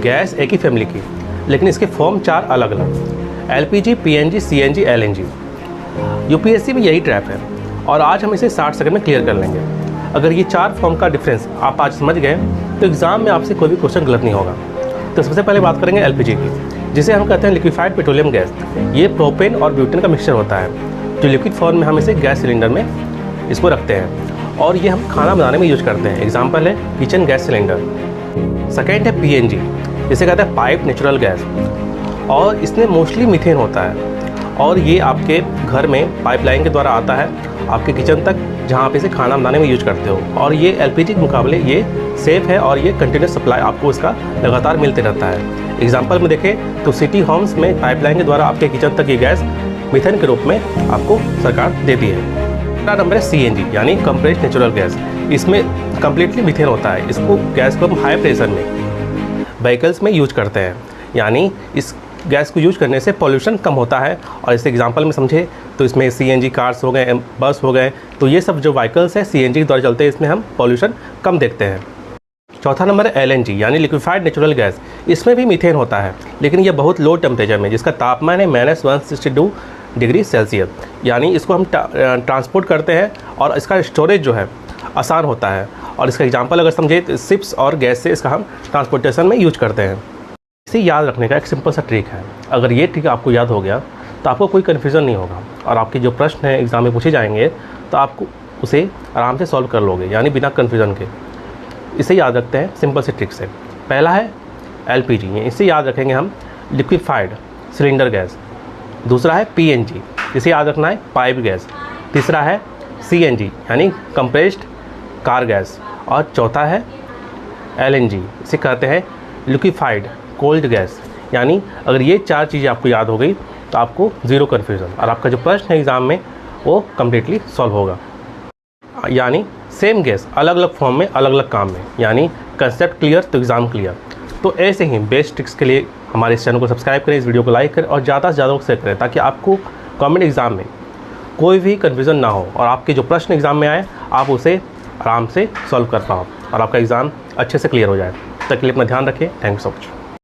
Gas एक ही family की, लेकिन इसके फॉर्म 4 अलग अलग, LPG, PNG, CNG, LNG। UPSC में यही ट्रैप है और आज हम इसे 60 सेकंड में क्लियर कर लेंगे। अगर ये 4 फॉर्म का डिफरेंस आप आज समझ गए तो एग्ज़ाम में आपसे कोई भी क्वेश्चन गलत नहीं होगा। तो सबसे पहले बात करेंगे LPG की, जिसे हम कहते हैं लिक्विफाइड पेट्रोलियम गैस। ये प्रोपेन और ब्यूटेन का मिक्सचर होता है, जो लिक्विड फॉर्म में हम इसे गैस सिलेंडर में इसको रखते हैं और ये हम खाना बनाने में यूज करते हैं। एग्जाम्पल है किचन गैस सिलेंडर। सेकेंड है PNG, जिसे कहते हैं पाइप नेचुरल गैस, और इसमें मोस्टली मीथेन होता है और ये आपके घर में पाइपलाइन के द्वारा आता है आपके किचन तक, जहाँ आप इसे खाना बनाने में यूज करते हो। और ये LPG के मुकाबले ये सेफ़ है और ये कंटिन्यूस सप्लाई आपको इसका लगातार मिलते रहता है। एग्जांपल में देखें तो सिटी होम्स में पाइपलाइन के द्वारा आपके किचन तक ये गैस मीथेन के रूप में आपको सरकार देती है। दूसरा नंबर है CNG यानी कंप्रेस्ड नेचुरल गैस। इसमें कम्प्लीटली मीथेन होता है। इसको गैस को हम हाई प्रेशर में व्हीकल्स में यूज करते हैं, यानी इस गैस को यूज करने से पॉल्यूशन कम होता है। और इस एग्जांपल में समझे तो इसमें CNG कार्स हो गए, बस हो गए, तो ये सब जो व्हीकल्स हैं CNG के द्वारा चलते हैं, इसमें हम पॉल्यूशन कम देखते हैं। चौथा नंबर है LNG यानी लिक्विफाइड नेचुरल गैस। इसमें भी मीथेन होता है, लेकिन ये बहुत लो टेम्परेचर में, जिसका तापमान है -162 डिग्री सेल्सियस। यानी इसको हम ट्रांसपोर्ट करते हैं और इसका स्टोरेज जो है आसान होता है। और इसका एग्जांपल अगर समझे तो शिप्स और गैस से इसका हम ट्रांसपोर्टेशन में यूज करते हैं। इसे याद रखने का एक सिंपल सा ट्रिक है। अगर ये ट्रिक आपको याद हो गया तो आपको कोई कन्फ्यूज़न नहीं होगा और आपके जो प्रश्न हैं एग्ज़ाम में पूछे जाएंगे तो आपको उसे आराम से सॉल्व कर लोगे, यानी बिना कन्फ्यूज़न के। इसे याद रखते हैं सिंपल से ट्रिक से। पहला है LPG, इसे याद रखेंगे हम लिक्विफाइड सिलेंडर गैस। दूसरा है PNG, इसे याद रखना है पाइप गैस। तीसरा है CNG यानी कंप्रेस्ड कार गैस। और चौथा है LNG, इसे कहते हैं लिक्विफाइड कोल्ड गैस। यानी अगर ये 4 चीज़ें आपको याद हो गई तो आपको ज़ीरो कन्फ्यूज़न और आपका जो प्रश्न है एग्ज़ाम में वो कम्प्लीटली सॉल्व होगा। यानी सेम गैस अलग अलग फॉर्म में अलग अलग काम में, यानी कंसेप्ट क्लियर तो एग्ज़ाम क्लियर। तो ऐसे ही बेस्ट ट्रिक्स के लिए हमारे इस चैनल को सब्सक्राइब करें, इस वीडियो को लाइक करें और ज़्यादा से ज़्यादा शेयर करें, ताकि आपको गवर्नमेंट एग्ज़ाम में कोई भी कन्फ्यूज़न ना हो और आपके जो प्रश्न एग्ज़ाम में आए आप उसे आराम से सॉल्व कर पाओ और आपका एग्ज़ाम अच्छे से क्लियर हो जाए। तब तक के लिए अपना ध्यान रखें। Thank you so much.